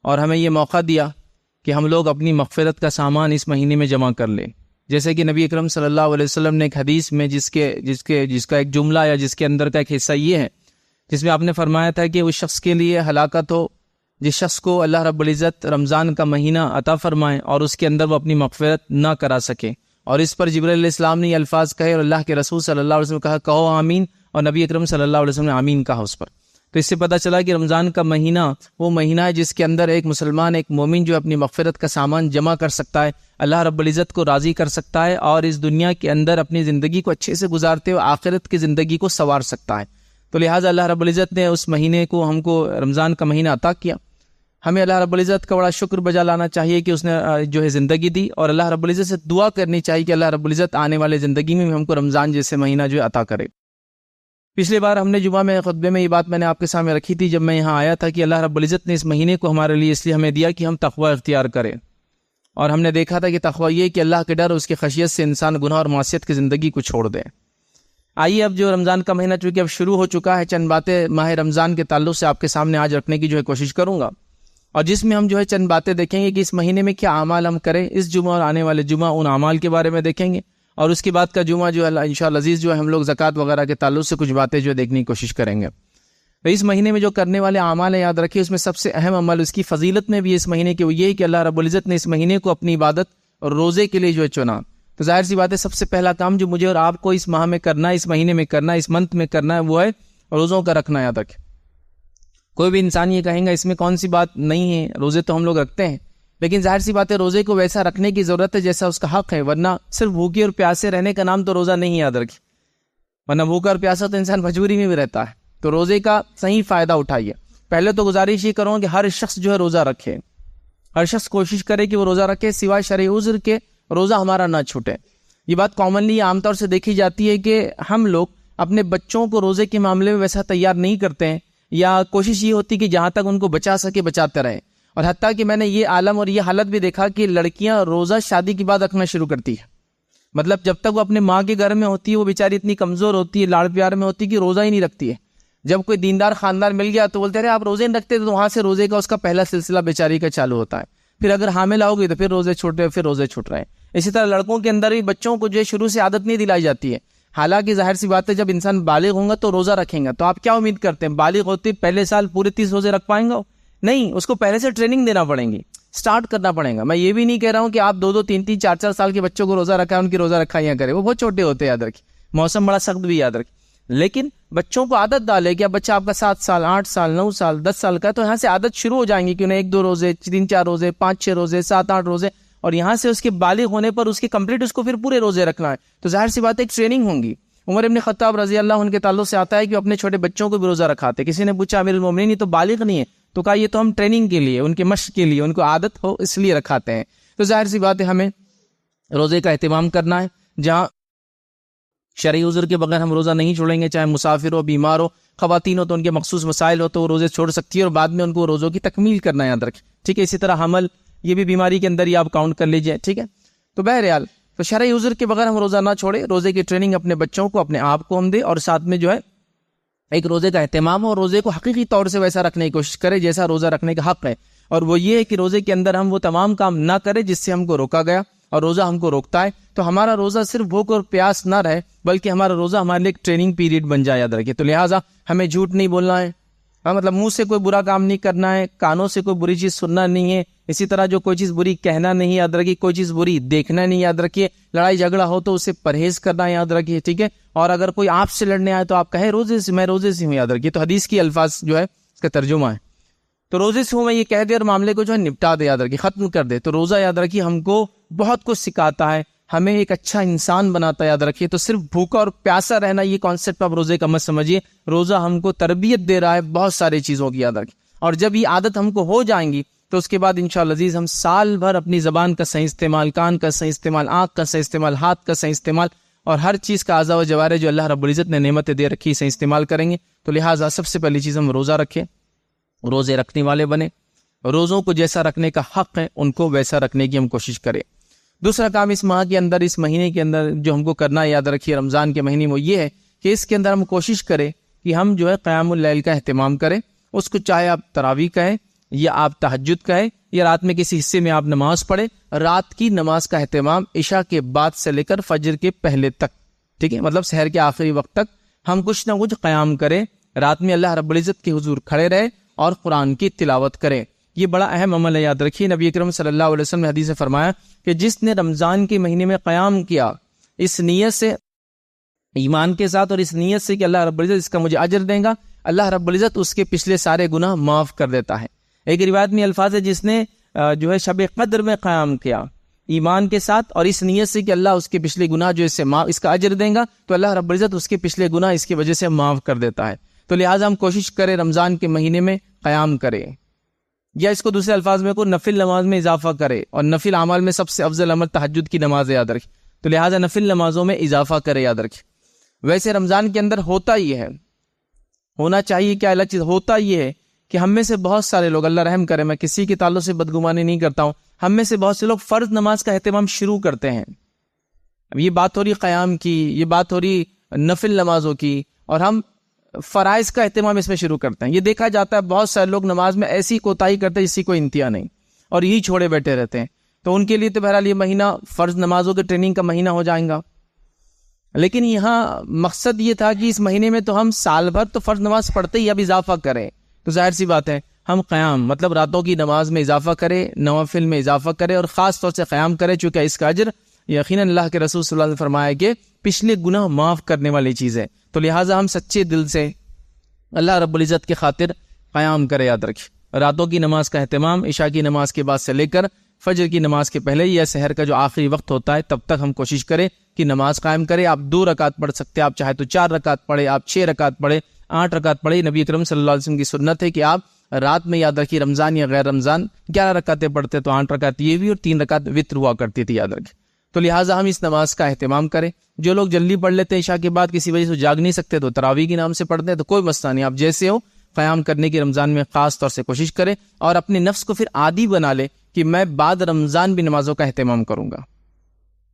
اور ہمیں یہ موقع دیا کہ ہم لوگ اپنی مغفرت کا سامان اس مہینے میں جمع کر لیں. جیسے کہ نبی اکرم صلی اللہ علیہ وسلم نے ایک حدیث میں جس کا ایک جملہ یا جس کے اندر کا ایک حصہ یہ ہے، جس میں آپ نے فرمایا تھا کہ اس شخص کے لیے ہلاکت ہو جس شخص کو اللہ رب العزت رمضان کا مہینہ عطا فرمائے اور اس کے اندر وہ اپنی مغفرت نہ کرا سکے. اور اس پر جبرائیل علیہ السلام نے یہ الفاظ کہے اور اللہ کے رسول صلی اللہ علیہ وسلم نے کہو آمین، اور نبی اکرم صلی اللہ علیہ وسلم نے آمین کہا اس پر. تو اس سے پتہ چلا کہ رمضان کا مہینہ وہ مہینہ ہے جس کے اندر ایک مسلمان، ایک مومن جو اپنی مغفرت کا سامان جمع کر سکتا ہے، اللہ رب العزت کو راضی کر سکتا ہے، اور اس دنیا کے اندر اپنی زندگی کو اچھے سے گزارتے ہوئے آخرت کی زندگی کو سنوار سکتا ہے. تو لہٰذا اللہ رب العزت نے اس مہینے کو ہم کو رمضان کا مہینہ عطا کیا. ہمیں اللہ رب العزت کا بڑا شکر بجا لانا چاہیے کہ اس نے جو ہے زندگی دی، اور اللہ رب العزت سے دعا کرنی چاہیے کہ اللہ رب العزت آنے والے زندگی میں ہم کو رمضان جیسے مہینہ جو ہے عطا کرے. پچھلی بار ہم نے جمعہ میں خطبے میں یہ بات میں نے آپ کے سامنے رکھی تھی جب میں یہاں آیا تھا کہ اللہ رب العزت نے اس مہینے کو ہمارے لیے اس لیے ہمیں دیا کہ ہم تقوی اختیار کریں. اور ہم نے دیکھا تھا کہ تقوی یہ کہ اللہ کے ڈر اور اس کی خشیت سے انسان گناہ اور معصیت کی زندگی کو چھوڑ دے. آئیے اب جو رمضان کا مہینہ چونکہ اب شروع ہو چکا ہے، چند باتیں ماہ رمضان کے تعلق سے آپ کے سامنے آج رکھنے کی جو ہے کوشش کروں گا، اور جس میں ہم جو ہے چند باتیں دیکھیں گے کہ اس مہینے میں کیا اعمال ہم کریں. اس جمعہ اور آنے والے جمعہ ان اعمال کے بارے میں دیکھیں گے، اور اس کے بعد کا جمعہ جو ہے انشاءاللہ عزیز جو ہے ہم لوگ زکوٰۃ وغیرہ کے تعلق سے کچھ باتیں جو دیکھنے کی کوشش کریں گے. تو اس مہینے میں جو کرنے والے اعمال ہیں یاد رکھیے، اس میں سب سے اہم عمل اس کی فضیلت میں بھی اس مہینے کے وہ یہ ہے کہ اللہ رب العزت نے اس مہینے کو اپنی عبادت اور روزے کے لیے جو ہے چنا. تو ظاہر سی بات ہے سب سے پہلا کام جو مجھے اور آپ کو اس ماہ میں کرنا ہے، اس مہینے میں کرنا ہے، اس منتھ میں کرنا ہے، وہ ہے روزوں کا رکھنا. یاد رکھیں، کوئی بھی انسان یہ کہیں گا اس میں کون سی بات نہیں ہے، روزے تو ہم لوگ رکھتے ہیں، لیکن ظاہر سی بات ہے روزے کو ویسا رکھنے کی ضرورت ہے جیسا اس کا حق ہے، ورنہ صرف بھوکے اور پیاسے رہنے کا نام تو روزہ نہیں. یاد رکھیں، ورنہ بھوکا اور پیاسا تو انسان مجبوری میں بھی رہتا ہے. تو روزے کا صحیح فائدہ اٹھائیے. پہلے تو گزارش یہ کروں کہ ہر شخص جو ہے روزہ رکھے، ہر شخص کوشش کرے کہ وہ روزہ رکھے، سوائے شرعی عذر کے روزہ ہمارا نہ چھوٹے. یہ بات کامنلی عام طور سے دیکھی جاتی ہے کہ ہم لوگ اپنے بچوں کو روزے کے معاملے میں ویسا تیار نہیں کرتے ہیں، یا کوشش یہ ہوتی کہ جہاں تک ان کو بچا سکے بچاتے رہیں. اور حتیٰ کہ میں نے یہ عالم اور یہ حالت بھی دیکھا کہ لڑکیاں روزہ شادی کے بعد رکھنا شروع کرتی ہے. مطلب جب تک وہ اپنے ماں کے گھر میں ہوتی ہے وہ بیچاری اتنی کمزور ہوتی ہے، لاڑ پیار میں ہوتی ہے کہ روزہ ہی نہیں رکھتی ہے. جب کوئی دیندار خاندان مل گیا تو بولتے رہے آپ روزے نہیں رکھتے، تو وہاں سے روزے کا اس کا پہلا سلسلہ بیچاری کا چالو ہوتا ہے. پھر اگر حاملہ ہوگی تو پھر روزے چھوٹ رہے، پھر روزے چھوٹ رہے ہیں. اسی طرح لڑکوں کے اندر بھی بچوں کو جو ہے شروع سے عادت نہیں دلائی جاتی ہے. حالانکہ ظاہر سی بات ہے جب انسان بالغ ہوں گا تو روزہ رکھیں گا. تو آپ کیا امید کرتے ہیں بالغ ہوتے پہلے سال پورے 30 روزے رکھ پائیں گا؟ نہیں، اس کو پہلے سے ٹریننگ دینا پڑیں گی، سٹارٹ کرنا پڑے گا. میں یہ بھی نہیں کہہ رہا ہوں کہ آپ 2 3 4 سال کے بچوں کو روزہ رکھا ہے ان کی روزہ رکھائیاں کریں، وہ بہت چھوٹے ہوتے ہیں. یاد رکھیں موسم بڑا سخت بھی، یاد رکھیں. لیکن بچوں کو عادت ڈالے کہ اب بچہ آپ کا 7 سال 8 سال 9 سال 10 سال کا ہے تو یہاں سے عادت شروع ہو جائیں گی کہ انہیں 1 2 روزے 3 4 روزے 5 6 روزے 7 8 روزے، اور یہاں سے اس کے بالغ ہونے پر اس کے کمپلیٹ اس کو پھر پورے روزے رکھنا ہے. تو ظاہر سی بات ہے ایک ٹریننگ ہوں گی. عمر ابن خطاب رضی اللہ عنہ کے تعلق سے آتا ہے کہ وہ اپنے چھوٹے بچوں کو بھی روزہ رکھاتے. کسی نے پوچھا امیر المومنین یہ تو بالغ نہیں ہے، تو کہا یہ تو ہم ٹریننگ کے لیے، ان کے مشق کے لیے، ان کو عادت ہو اس لیے رکھاتے ہیں. تو ظاہر سی بات ہے ہمیں روزے کا اہتمام کرنا ہے. جہاں شرعی عذر کے بغیر ہم روزہ نہیں چھوڑیں گے، چاہے مسافر ہو، بیمار ہو، خواتین ہو تو ان کے مخصوص مسائل ہو تو وہ روزے چھوڑ سکتی ہے، اور بعد میں ان کو روزوں کی تکمیل کرنا یاد رکھیں. ٹھیک ہے، اسی طرح حمل یہ بھی بیماری کے اندر ہی آپ کاؤنٹ کر لیجئے. ٹھیک ہے، تو بہرحال تو شرعی عذر کے بغیر ہم روزہ نہ چھوڑے. روزے کی ٹریننگ اپنے بچوں کو اپنے آپ کو ہم دے، اور ساتھ میں جو ہے ایک روزے کا اہتمام ہو، اور روزے کو حقیقی طور سے ویسا رکھنے کی کوشش کرے جیسا روزہ رکھنے کا حق ہے. اور وہ یہ ہے کہ روزے کے اندر ہم وہ تمام کام نہ کرے جس سے ہم کو روکا گیا، اور روزہ ہم کو روکتا ہے. تو ہمارا روزہ صرف بھوک اور پیاس نہ رہے بلکہ ہمارا روزہ ہمارے لیے ایک ٹریننگ پیریڈ بن جائے. یاد رکھیے. تو لہٰذا ہمیں جھوٹ نہیں بولنا ہے، مطلب منہ سے کوئی برا کام نہیں کرنا ہے، کانوں سے کوئی بری چیز سننا نہیں ہے، اسی طرح جو کوئی چیز بری کہنا نہیں. یاد رکھیے کوئی چیز بری دیکھنا نہیں. یاد رکھیے لڑائی جھگڑا ہو تو اسے پرہیز کرنا. یاد رکھیے. ٹھیک ہے، اور اگر کوئی آپ سے لڑنے آئے تو آپ کہیں روزے سے، میں روزے سے ہوں. یاد رکھیے. تو حدیث کی الفاظ جو ہے اس کا ترجمہ ہے. تو روزے سے ہوں میں یہ کہہ دے اور معاملے کو جو ہے نپٹا دے. یاد رکھیے ختم کر دے. تو روزہ یاد رکھیے ہم کو بہت کچھ سکھاتا ہے، ہمیں ایک اچھا انسان بناتا ہے. یاد رکھیے تو صرف بھوکا اور پیاسا رہنا یہ کانسیپٹ آپ روزے کا مت سمجھیے. روزہ ہم کو تربیت دے رہا ہے بہت ساری چیزوں کی. یاد رکھیے. اور جب یہ عادت ہم کو ہو جائیں گی تو اس کے بعد انشاءاللہ عزیز ہم سال بھر اپنی زبان کا صحیح استعمال، کان کا صحیح استعمال، آنکھ کا صحیح استعمال، ہاتھ کا صحیح استعمال، اور ہر چیز کا اعضاء و جوارح جو اللہ رب العزت نے نعمتیں دے رکھی صحیح استعمال کریں گے. تو لہٰذا سب سے پہلی چیز ہم روزہ رکھیں، روزے رکھنے والے بنے. روزوں کو جیسا رکھنے کا حق ہے ان کو ویسا رکھنے کی ہم کوشش کریں. دوسرا کام اس ماہ کے اندر، اس مہینے کے اندر جو ہم کو کرنا ہے یاد رکھیے رمضان کے مہینے میں، یہ ہے کہ اس کے اندر ہم کوشش کریں کہ ہم جو ہے قیام اللیل کا اہتمام کریں. اس کو چاہے آپ تراویح کہیں یا آپ تہجد کا ہے یا رات میں کسی حصے میں آپ نماز پڑھے، رات کی نماز کا اہتمام عشاء کے بعد سے لے کر فجر کے پہلے تک، ٹھیک ہے، مطلب سحر کے آخری وقت تک ہم کچھ نہ کچھ قیام کریں، رات میں اللہ رب العزت کے حضور کھڑے رہے اور قرآن کی تلاوت کریں. یہ بڑا اہم عمل ہے، یاد رکھیے. نبی اکرم صلی اللہ علیہ وسلم نے حدیث سے فرمایا کہ جس نے رمضان کے مہینے میں قیام کیا اس نیت سے، ایمان کے ساتھ اور اس نیت سے کہ اللہ رب العزت اس کا مجھے اجر دے گا، اللہ رب العزت اس کے پچھلے سارے گناہ معاف کر دیتا ہے. ایک روایت میں الفاظ ہے جس نے جو ہے شب قدر میں قیام کیا ایمان کے ساتھ اور اس نیت سے کہ اللہ اس کے پچھلے گناہ جو اس کا اجر دے گا، تو اللہ رب العزت اس کے پچھلے گناہ اس کی وجہ سے معاف کر دیتا ہے. تو لہٰذا ہم کوشش کریں رمضان کے مہینے میں قیام کریں، یا اس کو دوسرے الفاظ میں کو نفل نماز میں اضافہ کرے، اور نفل اعمال میں سب سے افضل عمل تہجد کی نماز یاد رکھے، تو لہٰذا نفل نمازوں میں اضافہ کرے، یاد رکھے. ویسے رمضان کے اندر ہوتا یہ ہے، ہونا چاہیے کیا الگ چیز، ہوتا یہ ہے کہ ہم میں سے بہت سارے لوگ، اللہ رحم کرے، میں کسی کے تعلق سے بدگمانی نہیں کرتا ہوں، ہم میں سے بہت سے لوگ فرض نماز کا اہتمام شروع کرتے ہیں. اب یہ بات ہو رہی قیام کی، یہ بات ہو رہی نفل نمازوں کی، اور ہم فرائض کا اہتمام اس میں شروع کرتے ہیں. یہ دیکھا جاتا ہے بہت سارے لوگ نماز میں ایسی کوتاہی کرتے ہیں جس کی کوئی انتہا نہیں، اور یہی چھوڑے بیٹھے رہتے ہیں. تو ان کے لیے تو بہرحال یہ مہینہ فرض نمازوں کے ٹریننگ کا مہینہ ہو جائے گا. لیکن یہاں مقصد یہ تھا کہ اس مہینے میں تو ہم سال بھر تو فرض نماز پڑھتے ہی، اب اضافہ کریں. تو ظاہر سی بات ہے ہم قیام مطلب راتوں کی نماز میں اضافہ کرے، نوافل میں اضافہ کرے، اور خاص طور سے قیام کرے، چونکہ اس کا اجر یقیناً اللہ کے رسول صلی اللہ علیہ وسلم نے فرمایا کہ پچھلے گناہ معاف کرنے والی چیز ہے. تو لہٰذا ہم سچے دل سے اللہ رب العزت کی خاطر قیام کرے. یاد رکھیں راتوں کی نماز کا اہتمام عشاء کی نماز کے بعد سے لے کر فجر کی نماز کے پہلے یا سحر کا جو آخری وقت ہوتا ہے تب تک ہم کوشش کریں کہ نماز قائم کریں. آپ 2 رکعت پڑھ سکتے ہیں، آپ چاہے تو 4 رکعت پڑھے، آپ 6 رکعت پڑھے، 8 رکعت پڑھے. نبی اکرم صلی اللہ علیہ وسلم کی سنت ہے کہ آپ رات میں، یاد رکھیے رمضان یا غیر رمضان 11 رکعتیں پڑھتے، تو 8 رکعت یہ بھی اور 3 رکعت وتر ہوا کرتی تھی، یاد رکھیں. تو لہٰذا ہم اس نماز کا اہتمام کریں. جو لوگ جلدی پڑھ لیتے ہیں عشاء کے بعد، کسی وجہ سے جاگ نہیں سکتے، تو تراویح کے نام سے پڑھتے ہیں، تو کوئی مسئلہ نہیں. آپ جیسے ہو قیام کرنے کی رمضان میں خاص طور سے کوشش کریں، اور اپنے نفس کو پھر عادی بنا لے کہ میں بعد رمضان بھی نمازوں کا اہتمام کروں گا،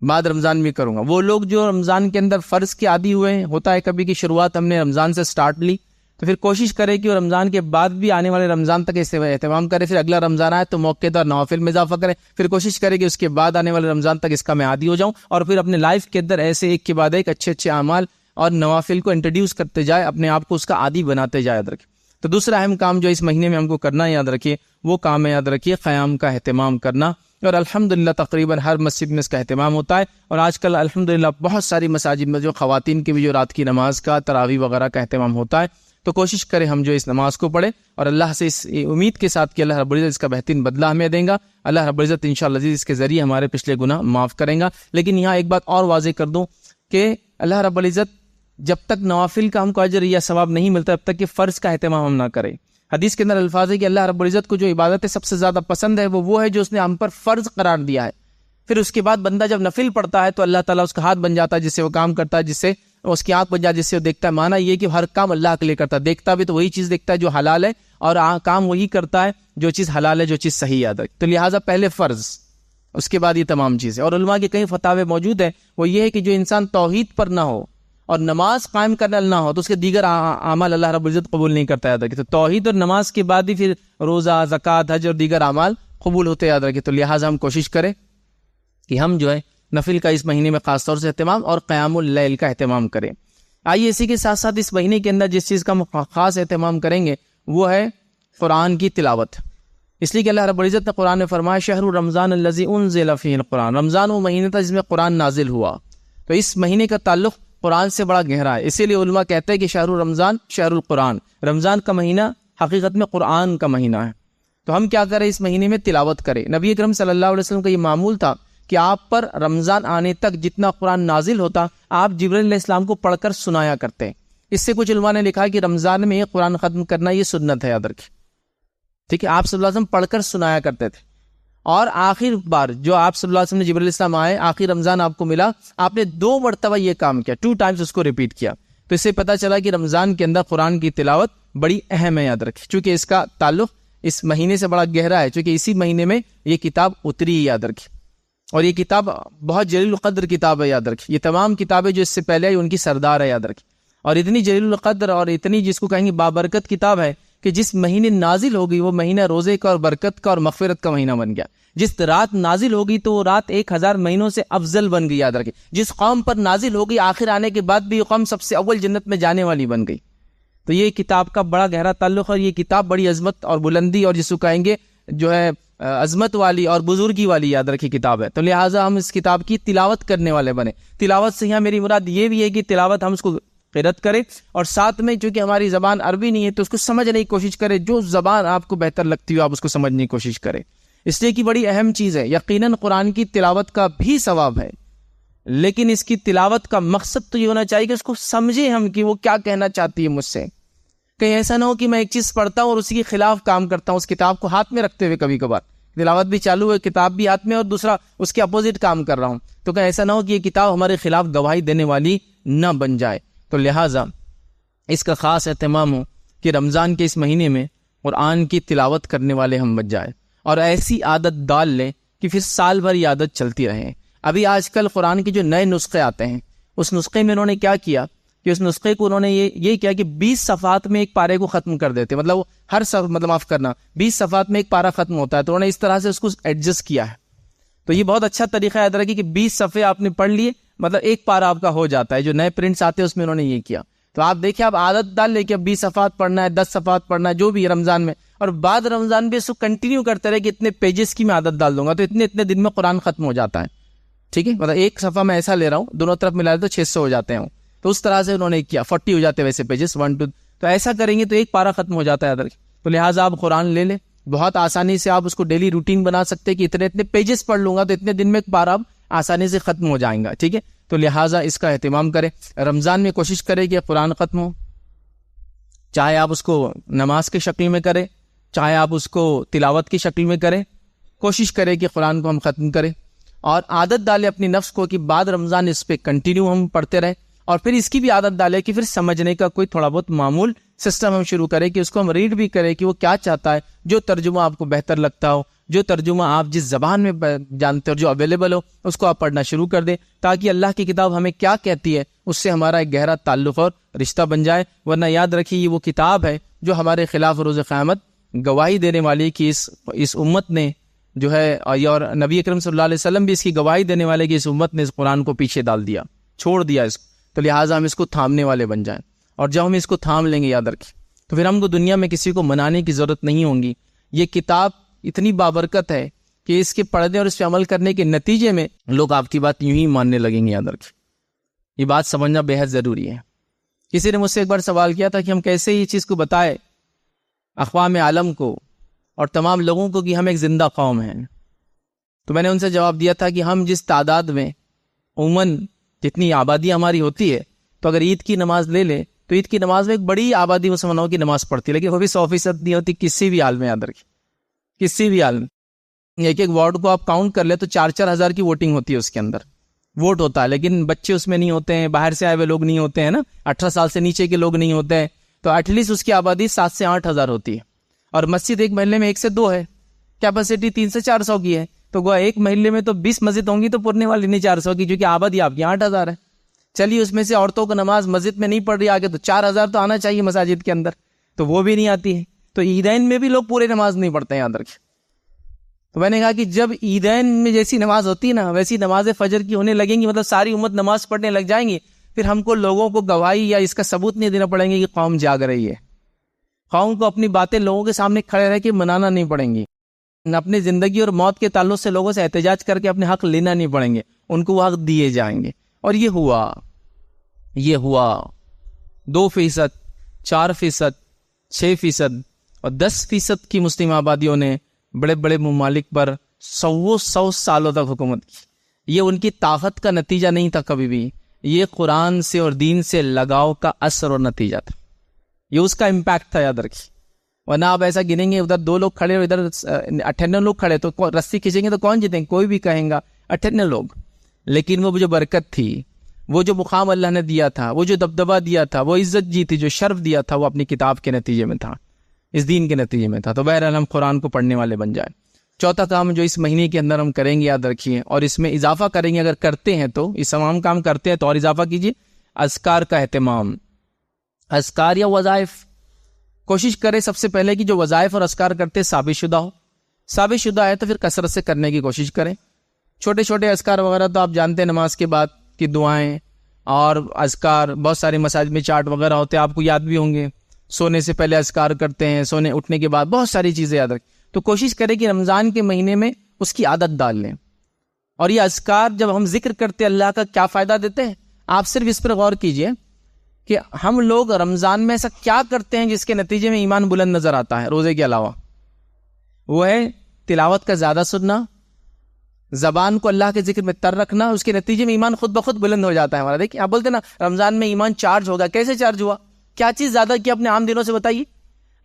بعد رمضان بھی کروں گا. وہ لوگ جو رمضان کے اندر فرض کے عادی ہوئے ہیں، ہوتا ہے کبھی کی شروعات ہم نے رمضان سے سٹارٹ لی، تو پھر کوشش کرے کہ رمضان کے بعد بھی آنے والے رمضان تک اس سے اہتمام کرے. پھر اگلا رمضان آئے تو موقع اور نوافل میں اضافہ کرے، پھر کوشش کرے کہ اس کے بعد آنے والے رمضان تک اس کا میں عادی ہو جاؤں، اور پھر اپنے لائف کے اندر ایسے ایک کے بعد ایک اچھے اعمال اور نوافل کو انٹروڈیوس کرتے جائے، اپنے آپ کو اس کا عادی بناتے جائے. یاد رکھیں. تو دوسرا اہم کام جو اس مہینے میں ہم کو کرنا ہے، یاد رکھیے وہ کام ہے، یاد رکھیے قیام کا اہتمام کرنا. اور الحمدللہ تقریباً ہر مسجد میں اس کا اہتمام ہوتا ہے، اور آج کل الحمدللہ بہت ساری مساجد میں جو خواتین کی بھی جو رات کی نماز کا تراویح وغیرہ کا اہتمام ہوتا ہے. تو کوشش کریں ہم جو اس نماز کو پڑھیں، اور اللہ سے اس امید کے ساتھ کہ اللہ رب العزت اس کا بہترین بدلہ ہمیں دیں گا. اللہ رب العزت انشاءاللہ اس کے ذریعے ہمارے پچھلے گناہ معاف کریں گا. لیکن یہاں ایک بات اور واضح کر دوں کہ اللہ رب العزت جب تک نوافل کا ہم کو اجر یا ثواب نہیں ملتا، تب تک کہ فرض کا اہتمام ہم نہ کریں. حدیث کے اندر الفاظ ہے کہ اللہ رب العزت کو جو عبادت سب سے زیادہ پسند ہے وہ ہے جو اس نے ہم پر فرض قرار دیا ہے. پھر اس کے بعد بندہ جب نفل پڑھتا ہے تو اللہ تعالیٰ اس کا ہاتھ بن جاتا ہے جس سے وہ کام کرتا ہے، جس سے اس کی آنکھ بن جاتی ہے جس سے وہ دیکھتا ہے. مانا یہ کہ ہر کام اللہ کے لیے کرتا ہے، دیکھتا بھی تو وہی چیز دیکھتا ہے جو حلال ہے، اور کام وہی کرتا ہے جو چیز حلال ہے، جو چیز صحیح ہے. تو لہٰذا پہلے فرض، اس کے بعد یہ تمام چیزیں. اور علماء کے کئی فتاوے موجود ہیں، وہ یہ ہے کہ جو انسان توحید پر نہ ہو اور نماز قائم کرنا نہ ہو تو اس کے دیگر اعمال اللہ رب العزت قبول نہیں کرتا. یاد رکھیں تو توحید اور نماز کے بعد ہی پھر روزہ، زکوٰۃ، حج اور دیگر اعمال قبول ہوتے. یاد رکھیں تو لہٰذا ہم کوشش کریں کہ ہم جو ہے نفل کا اس مہینے میں خاص طور سے اہتمام اور قیام اللیل کا اہتمام کریں. آئیے اسی کے ساتھ ساتھ اس مہینے کے اندر جس چیز کا ہم خاص اہتمام کریں گے وہ ہے قرآن کی تلاوت. اس لیے کہ اللہ رب العزت نے قرآن میں فرمایا شہر رمضان الذی انزل فیہ القرآن، رمضان وہ مہینہ تھا جس میں قرآن نازل ہوا. تو اس مہینے کا تعلق قرآن سے بڑا گہرا ہے. اسی لیے علماء کہتے ہیں کہ شہر رمضان شہر القرآن، رمضان کا مہینہ حقیقت میں قرآن کا مہینہ ہے. تو ہم کیا کریں اس مہینے میں تلاوت کریں. نبی اکرم صلی اللہ علیہ وسلم کا یہ معمول تھا کہ آپ پر رمضان آنے تک جتنا قرآن نازل ہوتا آپ جبرائیل علیہ السلام کو پڑھ کر سنایا کرتے. اس سے کچھ علماء نے لکھا کہ رمضان میں قرآن ختم کرنا یہ سنت ہے. یاد رکھیں ٹھیک ہے، آپ صلی اللہ علیہ وسلم پڑھ کر سنایا کرتے تھے. اور آخر بار جو آپ صلی اللہ علیہ وسلم نے جبرائیل علیہ السلام آئے، آخر رمضان آپ کو ملا، آپ نے 2 مرتبہ یہ کام کیا، 2 ٹائمز اس کو ریپیٹ کیا. تو اس سے پتہ چلا کہ رمضان کے اندر قرآن کی تلاوت بڑی اہم ہے. یاد رکھیں چونکہ اس کا تعلق اس مہینے سے بڑا گہرا ہے، چونکہ اسی مہینے میں یہ کتاب اتری ہے. یاد رکھیں اور یہ کتاب بہت جلیل القدر کتاب ہے. یاد رکھیں یہ تمام کتابیں جو اس سے پہلے آئی ان کی سردار ہے. یاد رکھیں اور اتنی جلیل القدر اور اتنی جس کو کہیں گے بابرکت کتاب ہے کہ جس مہینے نازل ہوگی وہ مہینہ روزے کا اور برکت کا اور مغفرت کا مہینہ بن گیا. جس رات نازل ہوگی تو وہ رات 1000 مہینوں سے افضل بن گئی. یاد رکھیں, جس قوم پر نازل ہوگی آخر آنے کے بعد بھی یہ قوم سب سے اول جنت میں جانے والی بن گئی. تو یہ کتاب کا بڑا گہرا تعلق ہے. یہ کتاب بڑی عظمت اور بلندی اور جس کو کہیں گے جو ہے عظمت والی اور بزرگی والی یاد رکھی کتاب ہے. تو لہٰذا ہم اس کتاب کی تلاوت کرنے والے بنے. تلاوت سے یہاں میری مراد یہ بھی ہے کہ تلاوت ہم اس کو قرأت کریں اور ساتھ میں چونکہ ہماری زبان عربی نہیں ہے تو اس کو سمجھنے کی کوشش کرے. جو زبان آپ کو بہتر لگتی ہو آپ اس کو سمجھنے کی کوشش کریں, اس لیے کہ بڑی اہم چیز ہے. یقیناً قرآن کی تلاوت کا بھی ثواب ہے, لیکن اس کی تلاوت کا مقصد تو یہ ہونا چاہیے کہ اس کو سمجھیں ہم کہ وہ کیا کہنا چاہتی ہے مجھ سے. کہیں ایسا نہ ہو کہ میں ایک چیز پڑھتا ہوں اور اسی کے خلاف کام کرتا ہوں, اس کتاب کو ہاتھ میں رکھتے ہوئے کبھی کبھار تلاوت بھی چالو ہے, کتاب بھی ہاتھ میں اور دوسرا اس کے اپوزٹ کام کر رہا ہوں. تو کہیں ایسا نہ ہو کہ یہ کتاب ہمارے خلاف گواہی دینے والی نہ بن جائے. تو لہٰذا اس کا خاص اہتمام ہو کہ رمضان کے اس مہینے میں قرآن کی تلاوت کرنے والے ہم بن جائیں اور ایسی عادت ڈال لیں کہ پھر سال بھر یہ عادت چلتی رہے. ابھی آج کل قرآن کے جو نئے نسخے آتے ہیں اس نسخے میں انہوں نے کیا کیا کہ اس نسخے کو انہوں نے یہ کیا کہ 20 صفحات میں ایک پارے کو ختم کر دیتے. مطلب ہر معاف کرنا 20 صفحات میں ایک پارا ختم ہوتا ہے, تو انہوں نے اس طرح سے اس کو ایڈجسٹ کیا ہے. تو یہ بہت اچھا طریقہ یاد رکھیے کہ 20 صفحے آپ نے پڑھ لیے, مطلب ایک پارا آپ کا ہو جاتا ہے. جو نئے پرنٹس آتے ہیں اس میں انہوں نے یہ کیا. تو آپ دیکھیں, آپ عادت ڈال لیں کہ اب 20 صفحات پڑھنا ہے, 10 صفحات پڑھنا ہے, جو بھی رمضان میں, اور بعد رمضان بھی اس کو کنٹینیو کرتے رہے کہ اتنے پیجز کی میں عادت ڈال دوں گا تو اتنے دن میں قرآن ختم ہو جاتا ہے. ٹھیک ہے, مطلب ایک صفحہ میں ایسا لے رہا ہوں, دونوں طرف ملا تو 600 ہو جاتے ہیں. تو اس طرح سے انہوں نے کیا, 40 ہو جاتے ہیں ویسے پیجز 1 2. تو ایسا کریں گے تو ایک پارا ختم ہو جاتا ہے. تو لہٰذا آپ قرآن لے لیں, بہت آسانی سے آپ اس کو ڈیلی روٹین بنا سکتے ہیں کہ اتنے پیجز پڑھ لوں گا تو اتنے دن میں ایک پارا آسانی سے ختم ہو جائیں گا. ٹھیک ہے, تو لہٰذا اس کا اہتمام کریں. رمضان میں کوشش کریں کہ قرآن ختم ہو, چاہے آپ اس کو نماز کی شکل میں کریں, چاہے آپ اس کو تلاوت کی شکل میں کریں. کوشش کریں کہ قرآن کو ہم ختم کریں اور عادت ڈالیں اپنی نفس کو کہ بعد رمضان اس پہ کنٹینیو ہم پڑھتے رہیں. اور پھر اس کی بھی عادت ڈالیں کہ پھر سمجھنے کا کوئی تھوڑا بہت معمول سسٹم ہم شروع کریں کہ اس کو ہم ریڈ بھی کریں کہ وہ کیا چاہتا ہے, جو ترجمہ آپ کو بہتر لگتا ہو, جو ترجمہ آپ جس زبان میں جانتے ہو, جو اویلیبل ہو, اس کو آپ پڑھنا شروع کر دیں تاکہ اللہ کی کتاب ہمیں کیا کہتی ہے اس سے ہمارا ایک گہرا تعلق اور رشتہ بن جائے. ورنہ یاد رکھیے یہ وہ کتاب ہے جو ہمارے خلاف روز قیامت گواہی دینے والی کہ اس امت نے جو ہے, اور نبی اکرم صلی اللہ علیہ وسلم بھی اس کی گواہی دینے والے کہ اس امت نے اس قرآن کو پیچھے ڈال دیا, چھوڑ دیا اس کو. تو لہٰذا ہم اس کو تھامنے والے بن جائیں, اور جب ہم اس کو تھام لیں گے یاد رکھیں تو پھر ہم کو دنیا میں کسی کو منانے کی ضرورت نہیں ہوگی. یہ کتاب اتنی بابرکت ہے کہ اس کے پڑھنے اور اس پہ عمل کرنے کے نتیجے میں لوگ آپ کی بات یوں ہی ماننے لگیں گے. یاد رکھیں یہ بات سمجھنا بے حد ضروری ہے. کسی نے مجھ سے ایک بار سوال کیا تھا کہ ہم کیسے یہ چیز کو بتائے اقوام عالم کو اور تمام لوگوں کو کہ ہم ایک زندہ قوم ہیں. تو میں نے ان سے جواب دیا تھا کہ ہم جس تعداد میں عموماً جتنی آبادی ہماری ہوتی ہے, تو اگر عید کی نماز لے لیں تو عید کی نماز میں ایک بڑی آبادی مسلمانوں کی نماز پڑھتی ہے, لیکن وہ بھی 100% نہیں ہوتی کسی بھی حال میں. یاد رکھیں کسی بھی حال میں ایک وارڈ کو آپ کاؤنٹ کر لیں تو 4-4 ہزار کی ووٹنگ ہوتی ہے, اس کے اندر ووٹ ہوتا ہے, لیکن بچے اس میں نہیں ہوتے ہیں, باہر سے آئے ہوئے لوگ نہیں ہوتے ہیں نا, 18 سال سے نیچے کے لوگ نہیں ہوتے ہیں. تو ایٹ لیسٹ اس کی آبادی 7 سے 8 ہزار ہوتی ہے, اور مسجد ایک محلے میں 1 سے 2 ہے, کیپیسٹی 300 سے 400 کی ہے. تو گویا ایک محلے میں تو 20 مسجد ہوں گی تو پورنے والی نہیں 400 کی, کیونکہ آبادی آپ کی 8 ہزار ہے. چلیے اس میں سے عورتوں کو نماز مسجد میں نہیں پڑھ رہی آگے, تو 4 ہزار تو آنا چاہیے مساجد کے اندر, تو وہ بھی نہیں آتی ہے. تو عیدین میں بھی لوگ پورے نماز نہیں پڑھتے ہیں. یاد رکھیں. تو میں نے کہا کہ جب عیدین میں جیسی نماز ہوتی ہے نا ویسی نماز فجر کی ہونے لگیں گی, مطلب ساری امت نماز پڑھنے لگ جائیں گی, پھر ہم کو لوگوں کو گواہی یا اس کا ثبوت نہیں دینا پڑیں گے کہ قوم جاگ رہی ہے. قوم کو اپنی باتیں لوگوں کے سامنے کھڑے رہ کے منانا نہیں پڑیں گی, اپنی زندگی اور موت کے تعلق سے لوگوں سے احتجاج کر کے اپنے حق لینا نہیں پڑیں گے, ان کو وہ حق دیے جائیں گے. اور یہ ہوا 2%, 4%, 6% اور 10% کی مسلم آبادیوں نے بڑے بڑے ممالک پر 100 سالوں تک حکومت کی. یہ ان کی طاقت کا نتیجہ نہیں تھا کبھی بھی, یہ قرآن سے اور دین سے لگاؤ کا اثر اور نتیجہ تھا, یہ اس کا امپیکٹ تھا. یاد رکھیے, ورنہ آپ ایسا گنیں گے ادھر 2 لوگ کھڑے اور ادھر 58 لوگ کھڑے تو رسی کھینچیں گے تو کون جیتیں گے؟ کوئی بھی کہیں گا 58 لوگ. لیکن وہ جو برکت تھی, وہ جو مقام اللہ نے دیا تھا, وہ جو دبدبہ دیا تھا, وہ عزت جی تھی, جو شرف دیا تھا, وہ اپنی کتاب کے نتیجے میں تھا, اس دین کے نتیجے میں تھا. تو بہرحال ہم قرآن کو پڑھنے والے بن جائیں. چوتھا کام جو اس مہینے کے اندر ہم کریں گے, یاد رکھیے, اور اس میں اضافہ کریں گے, اگر کرتے ہیں تو اس تمام کام کرتے ہیں تو اور اضافہ کیجیے, اذکار کا اہتمام. اذکار یا وظائف, کوشش کرے سب سے پہلے کہ جو وظائف اور اذکار کرتے ثابت شدہ ہو. ثابت شدہ ہے تو پھر کثرت سے کرنے کی کوشش کریں. چھوٹے چھوٹے اذکار وغیرہ تو آپ جانتے ہیں، نماز کے بعد کی دعائیں اور اذکار بہت سارے مساجد میں چارٹ وغیرہ ہوتے ہیں، آپ کو یاد بھی ہوں گے. سونے سے پہلے اذکار کرتے ہیں، سونے اٹھنے کے بعد بہت ساری چیزیں یاد رکھیں. تو کوشش کریں کہ رمضان کے مہینے میں اس کی عادت ڈال لیں. اور یہ اذکار جب ہم ذکر کرتے اللہ کا کیا فائدہ دیتے ہیں، آپ صرف اس پر غور کیجئے کہ ہم لوگ رمضان میں ایسا کیا کرتے ہیں جس کے نتیجے میں ایمان بلند نظر آتا ہے روزے کے علاوہ. وہ ہے تلاوت کا زیادہ سننا، زبان کو اللہ کے ذکر میں تر رکھنا. اس کے نتیجے میں ایمان خود بخود بلند ہو جاتا ہے ہمارا. دیکھیں آپ بولتے ہیں نا رمضان میں ایمان چارج ہوگا، کیسے چارج ہوا؟ کیا چیز زیادہ کی اپنے عام دنوں سے بتائیے.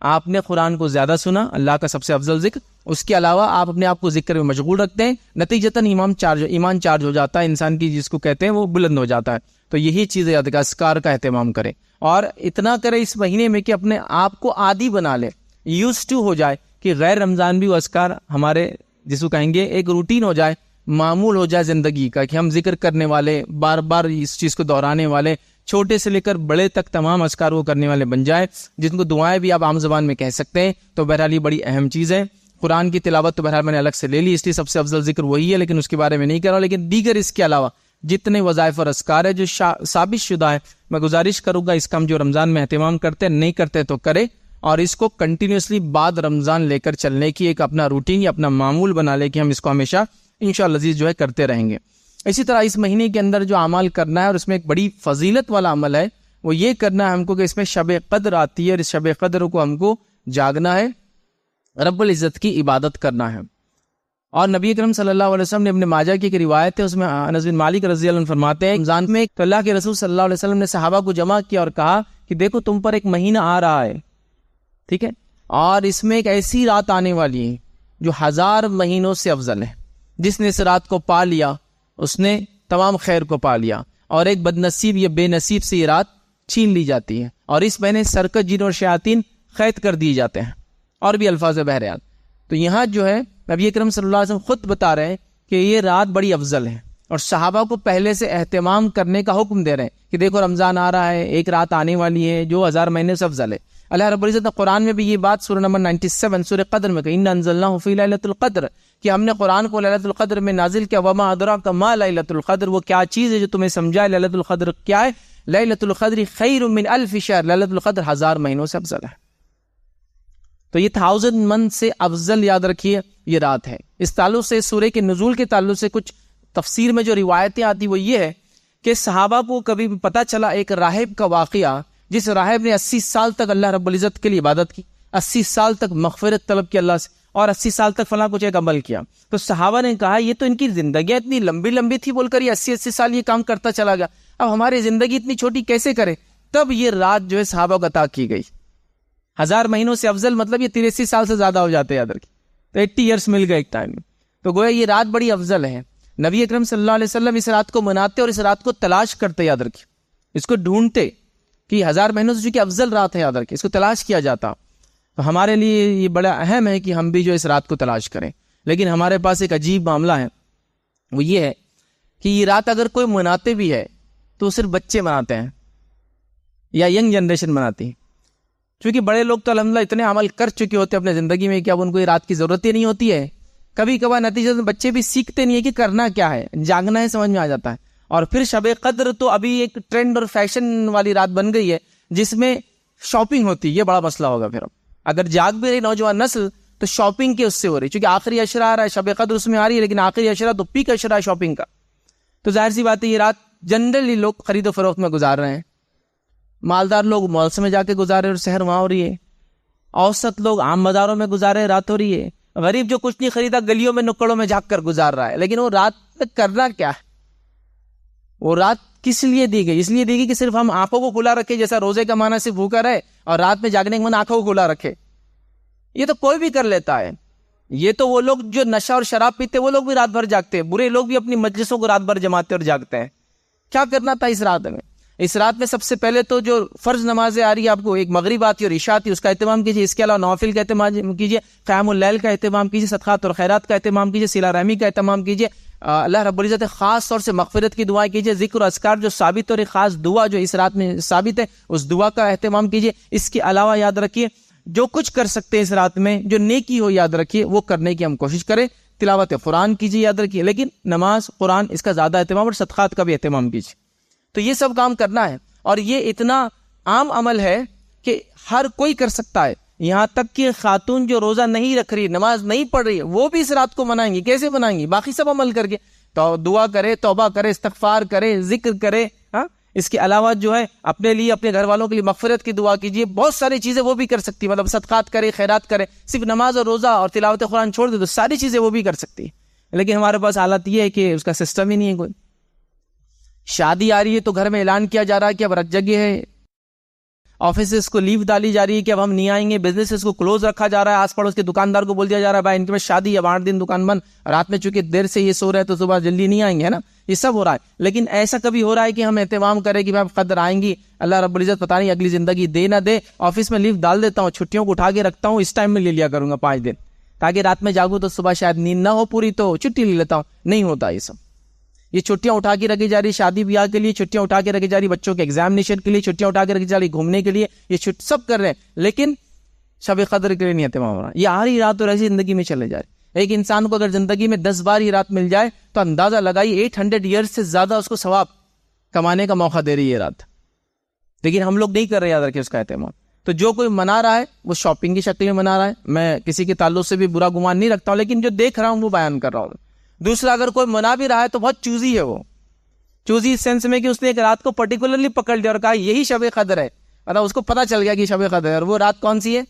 آپ نے قرآن کو زیادہ سنا، اللہ کا سب سے افضل ذکر. اس کے علاوہ آپ اپنے آپ کو ذکر میں مشغول رکھتے ہیں، نتیجتاً ایمان چارج ہو جاتا ہے. انسان کی جس کو کہتے ہیں وہ بلند ہو جاتا ہے. تو یہی چیز یاد رکھیں، اذکار کا اہتمام کریں اور اتنا کریں اس مہینے میں کہ اپنے آپ کو عادی بنا لے، یوز ٹو ہو جائے کہ غیر رمضان بھی وہ اذکار ہمارے جس کو کہیں گے ایک روٹین ہو جائے، معمول ہو جائے زندگی کا، کہ ہم ذکر کرنے والے، بار بار اس چیز کو دہرانے والے، چھوٹے سے لے کر بڑے تک تمام اذکار کو کرنے والے بن جائے، جن کو دعائیں بھی آپ عام زبان میں کہہ سکتے ہیں. تو بہرحال یہ بڑی اہم چیز ہے. قرآن کی تلاوت تو بہرحال میں نے الگ سے لے لی، اس لیے سب سے افضل ذکر وہی ہے، لیکن اس کے بارے میں نہیں کر رہا. لیکن دیگر اس کے علاوہ جتنے وظائف اور اذکار ہے جو ثابت شدہ ہے، میں گزارش کروں گا اس کا ہم جو رمضان میں اہتمام کرتے ہیں، نہیں کرتے تو کرے، اور اس کو کنٹینیوسلی بعد رمضان لے کر چلنے کی ایک اپنا روٹین یا اپنا معمول بنا لے کہ ہم اس کو ہمیشہ انشاءاللہ عزیز جو ہے کرتے رہیں گے. اسی طرح اس مہینے کے اندر جو اعمال کرنا ہے، اور اس میں ایک بڑی فضیلت والا عمل ہے، وہ یہ کرنا ہے ہم کو کہ اس میں شب قدر آتی ہے، اور اس شب قدر کو ہم کو جاگنا ہے، رب العزت کی عبادت کرنا ہے. اور نبی اکرم صلی اللہ علیہ وسلم نے ابن ماجہ کی ایک روایت ہے، اس میں انس بن مالک رضی اللہ عنہ فرماتے ہیں رمضان میں تو اللہ کے رسول صلی اللہ علیہ وسلم نے صحابہ کو جمع کیا اور کہا کہ دیکھو تم پر ایک مہینہ آ رہا ہے، ٹھیک ہے، اور اس میں ایک ایسی رات آنے والی ہے جو 1000 مہینوں سے افضل ہے. جس نے اس رات کو پا لیا اس نے تمام خیر کو پا لیا، اور ایک بد نصیب یا بے نصیب سے یہ رات چھین لی جاتی ہے، اور اس مہینے سرکش جن اور شیاطین قید کر دیے جاتے ہیں، اور بھی الفاظ بہرحال. تو یہاں جو ہے نبی اکرم صلی اللہ علیہ وسلم خود بتا رہے ہیں کہ یہ رات بڑی افضل ہے، اور صحابہ کو پہلے سے اہتمام کرنے کا حکم دے رہے ہیں کہ دیکھو رمضان آ رہا ہے، ایک رات آنے والی ہے جو 1000 مہینے سے افضل ہے. اللہ رب العزت نے قرآن میں بھی یہ بات سورہ نمبر 97 سورہ قدر میں کہا، اِنَّا أَنزَلْنَاهُ فِي لَيْلَةِ الْقَدْرِ، کہ ہم نے قرآن کو لیلۃ القدر میں نازل کیا. وَمَا أَدْرَاكَ مَا لَيْلَةُ الْقَدْرِ، وہ کیا چیز ہے جو تمہیں سمجھائے لیلۃ القدر کیا ہے. لیلۃ القدر خیر من الف شہر، لیلۃ القدر 1000 مہینوں سے افضل ہے. تو یہ 1000 منتھ سے افضل یاد رکھیے یہ رات ہے. اس تعلق سے سورہ کے نزول کے تعلق سے کچھ تفسیر میں جو روایتیں آتی وہ یہ ہے کہ صحابہ کو کبھی پتہ چلا ایک راہب کا واقعہ، جس راہب نے 80 سال تک اللہ رب العزت کے لیے عبادت کی، 80 سال تک مغفرت طلب کی اللہ سے، اور 80 سال تک فلاں کچھ ایک عمل کیا. تو صحابہ نے کہا یہ تو ان کی زندگیاں اتنی لمبی لمبی تھی بول کر یہ 80 سال یہ کام کرتا چلا گیا، اب ہماری زندگی اتنی چھوٹی کیسے کرے. تب یہ رات جو ہے صحابہ کو عطا کی گئی. 1000 مہینوں سے افضل مطلب یہ 83 سال سے زیادہ ہو جاتے ہیں، یاد رکھیے. تو 80 ایئرس مل گئے ایک ٹائم میں. تو گویا یہ رات بڑی افضل ہے. نبی اکرم صلی اللہ علیہ وسلم اس رات کو مناتے اور اس رات کو تلاش کرتے، یاد رکھیے، اس کو ڈھونڈتے کہ 1000 مہینوں سے چونکہ افضل رات ہے، یاد رکھیے، اس کو تلاش کیا جاتا. تو ہمارے لیے یہ بڑا اہم ہے کہ ہم بھی جو اس رات کو تلاش کریں. لیکن ہمارے پاس ایک عجیب معاملہ ہے، وہ یہ ہے کہ یہ رات اگر کوئی مناتے بھی ہے تو صرف بچے مناتے ہیں یا ینگ جنریشن مناتی ہے. چونکہ بڑے لوگ تو الحمدللہ اتنے عمل کر چکے ہوتے ہیں اپنے زندگی میں کہ اب ان کو یہ رات کی ضرورت ہی نہیں ہوتی ہے. کبھی کبھار نتیجہ بچے بھی سیکھتے نہیں ہے کہ کرنا کیا ہے، جاگنا ہے، سمجھ میں آ جاتا ہے. اور پھر شب قدر تو ابھی ایک ٹرینڈ اور فیشن والی رات بن گئی ہے جس میں شاپنگ ہوتی ہے. یہ بڑا مسئلہ ہوگا پھر. اب اگر جاگ بھی رہی نوجوان نسل تو شاپنگ کے اس سے ہو رہی، چونکہ آخری عشرہ آ رہا ہے، شب قدر اس میں آ رہی ہے، لیکن آخری عشرہ تو پیک عشرہ ہے شاپنگ کا. تو ظاہر سی بات ہے یہ رات جنرلی لوگ خرید و فروخت میں گزار رہے ہیں. مالدار لوگ مالس میں جا کے گزارے اور سحر وہاں ہو رہی ہے. اوسط لوگ عام بازاروں میں گزارے، رات ہو رہی ہے. غریب جو کچھ نہیں خریدا گلیوں میں نکڑوں میں جھانک کر گزار رہا ہے. لیکن وہ رات میں کرنا کیا ہے؟ وہ رات کس لیے دی گئی؟ اس لیے دی گئی کہ صرف ہم آنکھوں کو کھلا رکھے، جیسا روزے کا معنی صرف بھوکا رہے اور رات میں جاگنے کے من آنکھوں کو کھلا رکھے. یہ تو کوئی بھی کر لیتا ہے. یہ تو وہ لوگ جو نشہ اور شراب پیتے وہ لوگ بھی رات بھر جاگتے ہیں. برے لوگ بھی اپنی مجلسوں کو رات بھر جماتے اور جاگتے ہیں. کیا کرنا تھا اس رات میں؟ اس رات میں سب سے پہلے تو جو فرض نمازیں آ رہی ہے آپ کو، ایک مغرب آتی ہے اور عشاء آتی ہے، اس کا اہتمام کیجیے. اس کے علاوہ نوافل کا اہتمام کیجیے، قیام اللیل کا اہتمام کیجیے، صدقات اور خیرات کا اہتمام کیجیے، صلہ رحمی کا اہتمام کیجیے. اللہ رب العزت خاص طور سے مغفرت کی دعائیں کیجیے. ذکر و اذکار جو ثابت اور ایک خاص دعا جو اس رات میں ثابت ہے اس دعا کا اہتمام کیجیے. اس کے علاوہ یاد رکھیے جو کچھ کر سکتے ہیں اس رات میں جو نیکی ہو یاد رکھیے وہ کرنے کی ہم کوشش کریں. تلاوت قرآن کیجیے یاد رکھیے, لیکن نماز قرآن اس کا زیادہ اہتمام, اور صدقات کا بھی اہتمام کیجیے. تو یہ سب کام کرنا ہے, اور یہ اتنا عام عمل ہے کہ ہر کوئی کر سکتا ہے. یہاں تک کہ خاتون جو روزہ نہیں رکھ رہی, نماز نہیں پڑھ رہی ہے, وہ بھی اس رات کو منائیں گی. کیسے منائیں گی؟ باقی سب عمل کر کے, تو دعا کرے, توبہ کرے, استغفار کرے, ذکر کرے. ہاں, اس کے علاوہ جو ہے اپنے لیے, اپنے گھر والوں کے لیے مغفرت کی دعا کیجیے. بہت ساری چیزیں وہ بھی کر سکتی, مطلب صدقات کرے, خیرات کرے. صرف نماز اور روزہ اور تلاوت قرآن چھوڑ دے تو ساری چیزیں وہ بھی کر سکتی ہے. لیکن ہمارے پاس حالت یہ ہے کہ اس کا سسٹم ہی نہیں ہے. کوئی شادی آ رہی ہے تو گھر میں اعلان کیا جا رہا ہے کہ اب رت جگہ ہے, آفیسز کو لیو ڈالی جا رہی ہے کہ اب ہم نہیں آئیں گے, بزنسز کو کلوز رکھا جا رہا ہے, آس پڑوس کے دکاندار کو بول دیا جا رہا ہے بھائی ان کے میں شادی ہے, 8 دن دکان بند, رات میں چونکہ دیر سے یہ سو رہے ہیں تو صبح جلدی نہیں آئیں گے, ہے نا. یہ سب ہو رہا ہے. لیکن ایسا کبھی ہو رہا ہے کہ ہم اہتمام کریں کہ بھائی قدر آئیں گی, اللہ رب العزت پتہ نہیں اگلی زندگی دے نہ دے, آفس میں لیو ڈال دیتا ہوں, چھٹیوں کو اٹھا کے رکھتا ہوں, اس ٹائم میں لے لیا کروں گا 5 دن, تاکہ رات میں جاگوں تو صبح شاید نیند نہ ہو پوری تو چھٹی لے لیتا ہوں. نہیں ہوتا یہ سب. یہ چھٹیاں اٹھا کے رکھی جا رہی, شادی بیاہ کے لیے چھٹیاں اٹھا کے رکھی جا رہی, بچوں کے ایگزامینیشن کے لیے چھٹیاں اٹھا کے رکھی جا رہی, گھومنے کے لیے, یہ سب کر رہے ہیں. لیکن شب قدر کے لیے نہیں اہتمام ہو رہا. یہ آ رہی رات اور ایسی زندگی میں چلے جا رہی. ایک انسان کو اگر زندگی میں 10 بار یہ رات مل جائے تو اندازہ لگائی 800 ایئرز سے زیادہ اس کو ثواب کمانے کا موقع دے رہی ہے رات. لیکن ہم لوگ نہیں کر رہے یاد رکھیں اس کا اہتمام. تو جو کوئی منا رہا ہے وہ شاپنگ کی شکل میں منا رہا ہے. میں کسی کے تعلق سے بھی برا گمان نہیں رکھتا ہوں, لیکن جو دیکھ رہا ہوں وہ بیان کر رہا ہوں. دوسرا, اگر کوئی منا بھی رہا ہے تو بہت چوزی ہے. وہ چوزی اس سینس میں کہ اس نے ایک رات کو پرٹیکولرلی پکڑ لیا اور کہا یہی شب قدر ہے. مطلب اس کو پتا چل گیا کہ شب قدر ہے, اور وہ رات کون سی ہے؟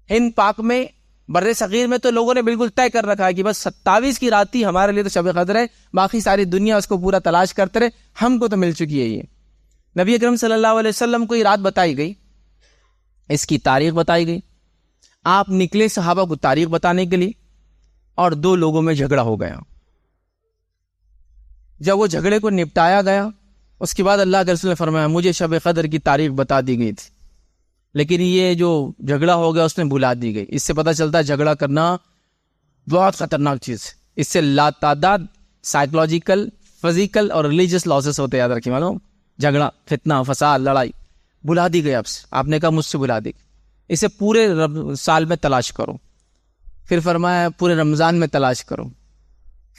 ہند پاک میں, بر صغیر میں تو لوگوں نے بالکل طے کر رکھا ہے کہ بس 27 کی رات ہی ہمارے لیے تو شب قدر ہے, باقی ساری دنیا اس کو پورا تلاش کرتے رہے. ہم کو تو مل چکی ہے یہ. نبی اکرم صلی اللہ علیہ وسلم کو یہ رات بتائی گئی, اس کی تاریخ بتائی گئی. آپ نکلے صحابہ کو تاریخ بتانے کے لیے, اور 2 لوگوں میں جھگڑا ہو گیا. جب وہ جھگڑے کو نپٹایا گیا, اس کے بعد اللہ کے رسول نے فرمایا مجھے شب قدر کی تاریخ بتا دی گئی تھی, لیکن یہ جو جھگڑا ہو گیا اس میں بھلا دی گئی. اس سے پتہ چلتا ہے جھگڑا کرنا بہت خطرناک چیز ہے. اس سے لاتعداد سائیکولوجیکل, فزیکل اور ریلیجس لاسز ہوتے ہیں. یاد رکھیے, معلوم, جھگڑا, فتنہ, فساد, لڑائی بھلا دی گئی آپ سے. آپ نے کہا مجھ سے بھلا دی گئی. اسے پورے سال میں تلاش کرو. پھر فرمایا پورے رمضان میں تلاش کرو.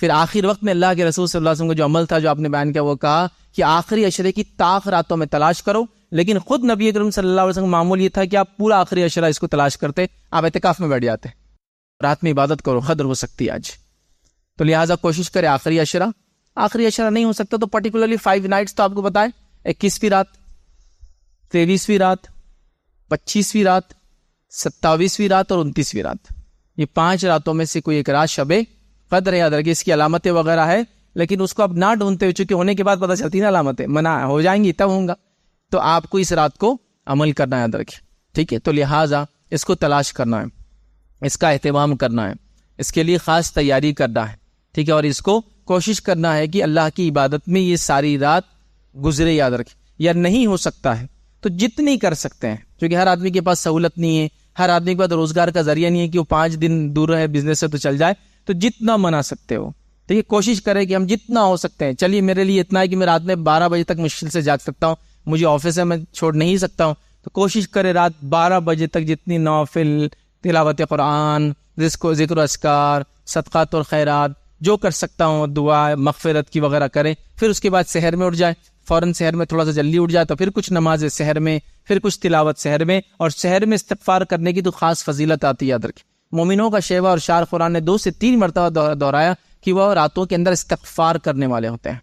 پھر آخر وقت میں اللہ کے رسول صلی اللہ علیہ وسلم کا جو عمل تھا جو آپ نے بیان کیا, وہ کہا کہ آخری عشرے کی طاق راتوں میں تلاش کرو. لیکن خود نبی اکرم صلی اللہ علیہ وسلم کا معمول یہ تھا کہ آپ پورا آخری عشرہ اس کو تلاش کرتے, آپ اعتکاف میں بیٹھ جاتے, رات میں عبادت کرو, قدر ہو سکتی ہے آج. تو لہٰذا کوشش کرے آخری عشرہ نہیں ہو سکتا تو پرٹیکولرلی 5 نائٹس تو آپ کو بتائیں, 21ویں رات, 23ویں رات, 25ویں رات, 27ویں رات اور 29ویں رات. یہ 5 راتوں میں سے کوئی ایک رات شب قدر ہے. یاد رکھیے اس کی علامتیں وغیرہ ہے, لیکن اس کو اب نہ ڈھونڈتے ہوئے, چونکہ ہونے کے بعد پتہ چلتی نا علامتیں, منع ہو جائیں گی تب ہوں گا. تو آپ کو اس رات کو عمل کرنا, یاد رکھیے, ٹھیک ہے. تو لہٰذا اس کو تلاش کرنا ہے, اس کا اہتمام کرنا ہے, اس کے لیے خاص تیاری کرنا ہے, ٹھیک ہے. اور اس کو کوشش کرنا ہے کہ اللہ کی عبادت میں یہ ساری رات گزرے. یاد رکھیں, یا نہیں ہو سکتا ہے تو جتنی کر سکتے ہیں, کیونکہ ہر آدمی کے پاس سہولت نہیں ہے, ہر آدمی کے پاس روزگار کا ذریعہ نہیں ہے کہ وہ 5 دن دور رہے بزنس سے تو چل جائے. تو جتنا منا سکتے ہو, ٹھیک ہے, کوشش کرے کہ ہم جتنا ہو سکتے ہیں. چلیے میرے لیے اتنا ہے کہ میں رات میں 12 بجے تک مشکل سے جاگ سکتا ہوں, مجھے آفس ہے میں چھوڑ نہیں سکتا ہوں, تو کوشش کرے رات 12 بجے تک جتنی نوافل, تلاوت قرآن, ذکر و اذکار, صدقات اور خیرات جو کر سکتا ہوں, دعا مغفرت کی وغیرہ کریں. پھر اس کے بعد سحر میں اٹھ جائے, فوراً سحر میں تھوڑا سا جلدی اٹھ جائے تو پھر کچھ نماز سحر میں, پھر کچھ تلاوت سحر میں, اور سحر میں استغفار کرنے کی تو خاص فضیلت آتی ہے. یاد رکھیں, مومنوں کا شیوا اور شار قرآن نے 2 سے 3 مرتبہ دہرایا کہ وہ راتوں کے اندر استغفار کرنے والے ہوتے ہیں,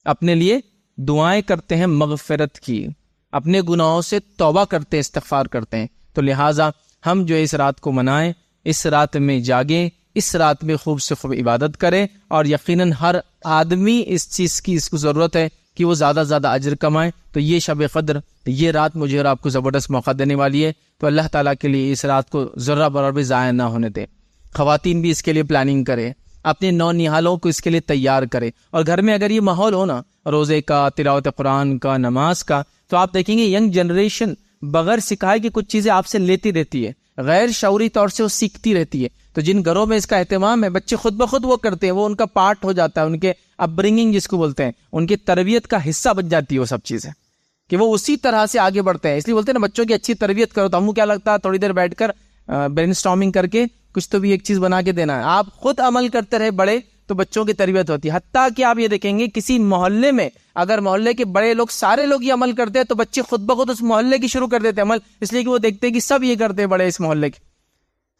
اپنے لیے دعائیں کرتے ہیں مغفرت کی, اپنے گناہوں سے توبہ کرتے ہیں, استغفار کرتے ہیں. تو لہٰذا ہم جو اس رات کو منائیں, اس رات میں جاگیں, اس رات میں خوب سے خوب عبادت کریں. اور یقیناً ہر آدمی اس چیز کی اس کو ضرورت ہے کہ وہ زیادہ سے زیادہ اجر کمائیں. تو یہ شب قدر, یہ رات مجھے اور آپ کو زبردست موقع دینے والی ہے. تو اللہ تعالیٰ کے لیے اس رات کو ذرہ برابر بھی ضائع نہ ہونے دیں. خواتین بھی اس کے لیے پلاننگ کرے, اپنے نونہالوں کو اس کے لیے تیار کرے. اور گھر میں اگر یہ ماحول ہو نا روزے کا, تلاوت قرآن کا, نماز کا, تو آپ دیکھیں گے ینگ جنریشن بغیر سکھائے کہ کچھ چیزیں آپ سے لیتی رہتی ہے, غیر شعوری طور سے وہ سیکھتی رہتی ہے. تو جن گھروں میں اس کا اہتمام ہے, بچے خود بخود وہ کرتے ہیں, وہ ان کا پارٹ ہو جاتا ہے, ان کے اپ برنگنگ جس کو بولتے ہیں, ان کی تربیت کا حصہ بن جاتی ہے وہ سب چیزیں, کہ وہ اسی طرح سے آگے بڑھتے ہیں. اس لیے بولتے ہیں نا بچوں کی اچھی تربیت کرو. تو ہم کو کیا لگتا ہے تھوڑی دیر بیٹھ کر برین اسٹارمنگ کر کے کچھ تو بھی ایک چیز بنا کے دینا ہے. آپ خود عمل کرتے رہے بڑے تو بچوں کی تربیت ہوتی ہے. حتیٰ کہ آپ یہ دیکھیں گے کسی محلے میں اگر محلے کے بڑے لوگ سارے لوگ یہ عمل کرتے ہیں تو بچے خود بخود اس محلے کی شروع کر دیتے ہیں عمل, اس لیے کہ وہ دیکھتے ہیں کہ سب یہ کرتے ہیں بڑے اس محلے کے.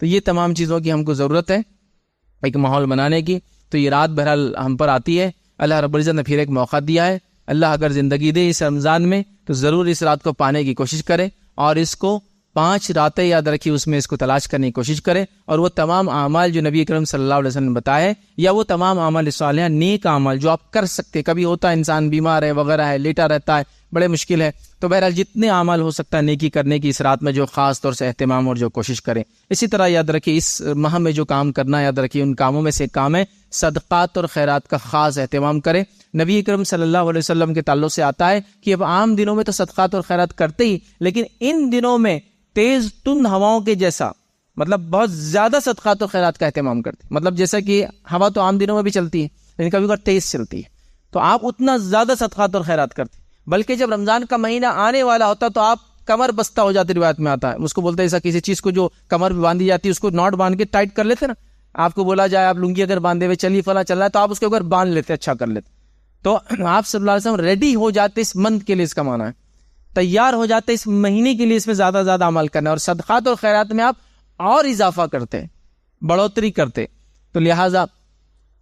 تو یہ تمام چیزوں کی ہم کو ضرورت ہے ایک ماحول بنانے کی. تو یہ رات بہرحال ہم پر آتی ہے, اللہ رب العزت نے پھر ایک موقع دیا ہے. اللہ اگر زندگی دے اس رمضان میں تو ضرور اس رات کو پانے کی کوشش کرے, اور اس کو 5 راتیں یاد رکھی, اس میں اس کو تلاش کرنے کی کوشش کرے. اور وہ تمام اعمال جو نبی اکرم صلی اللہ علیہ وسلم نے بتائے, یا وہ تمام اعمال صالحہ نیک اعمال جو آپ کر سکتے, کبھی ہوتا ہے انسان بیمار ہے وغیرہ ہے, لیٹا رہتا ہے, بڑے مشکل ہے, تو بہرحال جتنے اعمال ہو سکتا ہے نیکی کرنے کی اس رات میں جو خاص طور سے اہتمام اور جو کوشش کریں. اسی طرح یاد رکھیے اس ماہ میں جو کام کرنا, یاد رکھیے ان کاموں میں سے ایک کام ہے صدقات اور خیرات کا خاص اہتمام کریں. نبی اکرم صلی اللہ علیہ وسلم کے تعلق سے آتا ہے کہ اب عام دنوں میں تو صدقات اور خیرات کرتے ہی, لیکن ان دنوں میں تیز تند ہواؤں کے جیسا مطلب بہت زیادہ صدقات اور خیرات کا اہتمام کرتے. مطلب جیسا کہ ہوا تو عام دنوں میں بھی چلتی ہے لیکن کبھی کبھی تیز چلتی ہے, تو آپ اتنا زیادہ صدقات اور خیرات کرتے. بلکہ جب رمضان کا مہینہ آنے والا ہوتا تو آپ کمر بستہ ہو جاتی, روایت میں آتا ہے اس کو بولتے ہیں ایسا کسی چیز کو جو کمر پہ باندھی جاتی ہے اس کو ناٹ باندھ کے ٹائٹ کر لیتے نا. آپ کو بولا جائے آپ لنگی اگر باندھے ہوئے چلیے فلاں چل رہا ہے تو آپ اس کے اوپر باندھ لیتے, اچھا کر لیتے. تو آپ صلی اللہ علیہ وسلم ریڈی ہو جاتے اس منتھ کے لیے, اس کا معنی ہے تیار ہو جاتے اس مہینے کے لیے, اس میں زیادہ زیادہ عمل کرنا, اور صدقات اور خیرات میں آپ اور اضافہ کرتے, بڑھوتری کرتے. تو لہٰذا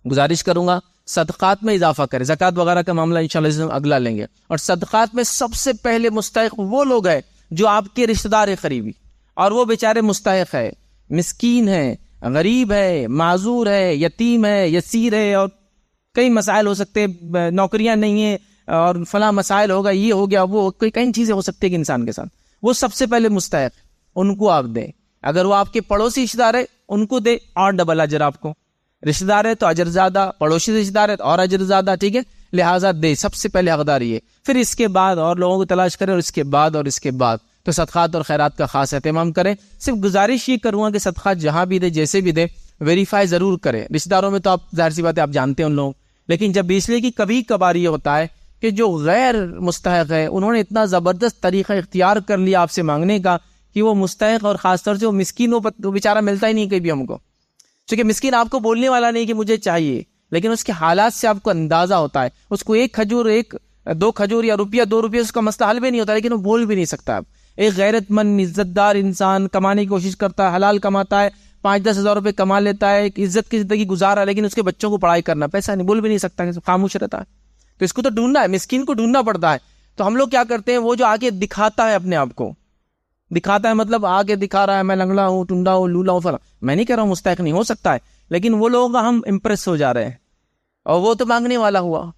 گزارش کروں گا صدقات میں اضافہ کریں. زکوٰۃ وغیرہ کا معاملہ انشاءاللہ اگلا لیں گے. اور صدقات میں سب سے پہلے مستحق وہ لوگ ہیں جو آپ کے رشتہ دار قریبی, اور وہ بیچارے مستحق ہے, مسکین ہے, غریب ہے, معذور ہے, یتیم ہے, یسیر ہے, اور کئی مسائل ہو سکتے, نوکریاں نہیں ہیں اور فلاں مسائل ہوگا, یہ ہو گیا, وہ کئی چیزیں ہو سکتی ہیں کہ انسان کے ساتھ. وہ سب سے پہلے مستحق, ان کو آپ دیں. اگر وہ آپ کے پڑوسی رشتہ دار ہے ان کو دے, اور ڈبل اجر آپ کو. رشتہ دار ہے تو اجر زیادہ, پڑوسی رشتہ دار ہے تو اور اجر زیادہ, ٹھیک ہے. لہٰذا دے, سب سے پہلے حقدار یہ. پھر اس کے بعد اور لوگوں کو تلاش کریں, اور اس کے بعد تو صدقات اور خیرات کا خاص اہتمام کریں. صرف گزارش یہ کروں گا کہ صدقات جہاں بھی دے, جیسے بھی دے, ویریفائی ضرور کریں. رشتہ داروں میں تو آپ ظاہر سی بات ہے آپ جانتے ہیں ان لوگ, لیکن جب اس لیے کہ کبھی کبھار یہ ہوتا ہے کہ جو غیر مستحق ہے انہوں نے اتنا زبردست طریقہ اختیار کر لیا آپ سے مانگنے کا کہ وہ مستحق اور خاص طور سے وہ مسکین, وہ بیچارہ ملتا ہی نہیں کبھی ہم کو. چونکہ مسکین آپ کو بولنے والا نہیں کہ مجھے چاہیے, لیکن اس کے حالات سے آپ کو اندازہ ہوتا ہے. اس کو 1 کھجور 2 کھجور یا روپیہ 2 روپیہ اس کا مسئلہ حل بھی نہیں ہوتا, لیکن وہ بول بھی نہیں سکتا. آپ ایک غیرت مند عزت دار انسان کمانے کی کوشش کرتا ہے, حلال کماتا ہے, 5-10 ہزار روپے کما لیتا ہے, ایک عزت کی زندگی گزارا, لیکن اس کے بچوں کو پڑھائی کرنا, پیسہ نہیں, بول بھی نہیں سکتا, خاموش رہتا ہے. تو اس کو تو ڈھونڈنا ہے, مسکین کو ڈھونڈنا پڑتا ہے. تو ہم لوگ کیا کرتے ہیں, وہ جو آگے دکھاتا ہے اپنے آپ کو, دکھاتا ہے مطلب آگے دکھا رہا ہے میں لنگڑا ہوں, ٹنڈا ہوں, لولا ہوں, فلاں. میں نہیں کہہ رہا ہوں مستحق نہیں ہو سکتا ہے, لیکن وہ لوگوں کا ہم امپریس ہو جا رہے ہیں. اور وہ تو مانگنے والا ہوا,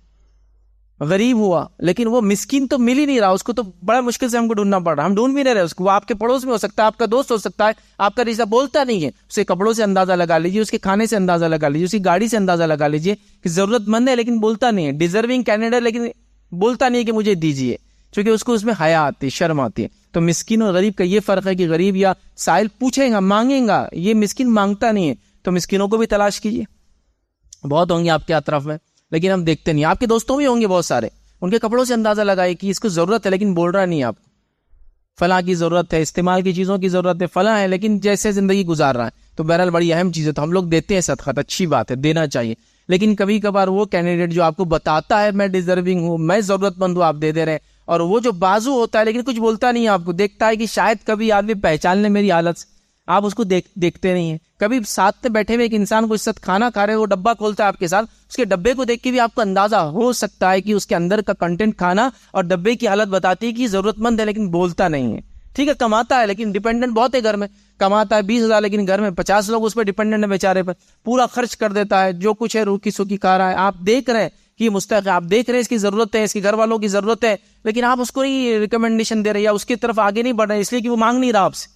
غریب ہوا, لیکن وہ مسکین تو مل ہی نہیں رہا, اس کو تو بڑا مشکل سے ہم کو ڈھونڈنا پڑ رہا. ہم ڈھونڈ بھی نہیں رہے اس کو. وہ آپ کے پڑوس میں ہو سکتا ہے, آپ کا دوست ہو سکتا ہے, آپ کا رشتہ بولتا نہیں ہے, اس کے کپڑوں سے اندازہ لگا لیجیے, اس کے کھانے سے اندازہ لگا لیجیے, اس کی گاڑی سے اندازہ لگا لیجیے کہ ضرورت مند ہے لیکن بولتا نہیں ہے, ڈیزرونگ کینڈیڈیٹ لیکن بولتا نہیں ہے کہ مجھے دیجیے, چونکہ اس کو اس میں حیا آتی ہے, شرم آتی ہے. تو مسکین اور غریب کا یہ فرق ہے کہ غریب یا سائل پوچھے گا, مانگے گا, یہ مسکین مانگتا نہیں ہے. تو مسکینوں کو بھی تلاش کیجیے, بہت ہوں گے آپ کے اطراف میں, لیکن ہم دیکھتے نہیں. آپ کے دوستوں بھی ہوں گے بہت سارے, ان کے کپڑوں سے اندازہ لگائے کہ اس کو ضرورت ہے لیکن بول رہا نہیں, آپ فلاں کی ضرورت ہے, استعمال کی چیزوں کی ضرورت ہے, فلاں ہے, لیکن جیسے زندگی گزار رہا ہے. تو بہرحال بڑی اہم چیز ہے, تو ہم لوگ دیتے ہیں صدقات, اچھی بات ہے, دینا چاہیے. لیکن کبھی کبھار وہ کینڈیڈیٹ جو آپ کو بتاتا ہے میں ڈیزرونگ ہوں, میں ضرورت مند ہوں, آپ دے دے رہے ہیں, اور وہ جو بازو ہوتا ہے لیکن کچھ بولتا نہیں, آپ کو دیکھتا ہے کہ شاید کبھی آدمی پہچان لے میری حالت سے, آپ اس کو دیکھتے نہیں ہیں. کبھی ساتھ میں بیٹھے ہوئے ایک انسان کو اس ساتھ کھانا کھا رہے, وہ ڈبہ کھولتا ہے آپ کے ساتھ, اس کے ڈبے کو دیکھ کے بھی آپ کو اندازہ ہو سکتا ہے کہ اس کے اندر کا کنٹینٹ کھانا اور ڈبے کی حالت بتاتی ہے کہ ضرورت مند ہے لیکن بولتا نہیں ہے. ٹھیک ہے, کماتا ہے لیکن ڈیپینڈنٹ بہت ہے, گھر میں کماتا ہے 20,000 لیکن گھر میں 50 لوگ اس پہ ڈیپینڈنٹ ہے, بیچارے پر پورا خرچ کر دیتا ہے, جو کچھ ہے روکی سوکی کھا رہا ہے. آپ دیکھ رہے ہیں کہ یہ مستحق ہے, آپ دیکھ رہے ہیں اس کی ضرورت ہے, اس کے گھر والوں کی ضرورت ہے, لیکن آپ اس کو نہیں ریکمنڈیشن دے رہے یا اس کی طرف آگے نہیں بڑھ رہے, اس لیے کہ وہ مانگ نہیں رہا آپ سے.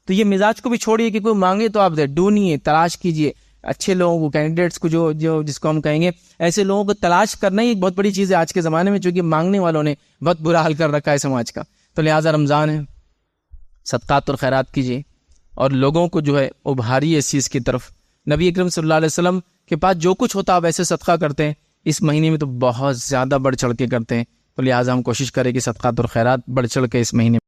تو یہ مزاج کو بھی چھوڑیے کہ کوئی مانگے تو آپ دے, ڈھونڈیے, تلاش کیجیے اچھے لوگوں کو, کینڈیڈیٹس کو, جو جس کو ہم کہیں گے ایسے لوگوں کو تلاش کرنا ہی ایک بہت بڑی چیز ہے آج کے زمانے میں, چونکہ مانگنے والوں نے بہت برا حال کر رکھا ہے سماج کا. تو لہٰذا رمضان ہے, صدقات اور خیرات کیجیے, اور لوگوں کو جو ہے ابھاریے اس چیز کی طرف. نبی اکرم صلی اللہ علیہ وسلم کے پاس جو کچھ ہوتا آپ ایسے صدقہ کرتے ہیں, اس مہینے میں تو بہت زیادہ بڑھ چڑھ کے کرتے ہیں. تو لہٰذا ہم کوشش کریں کہ صدقات اور خیرات بڑھ چڑھ کے اس مہینے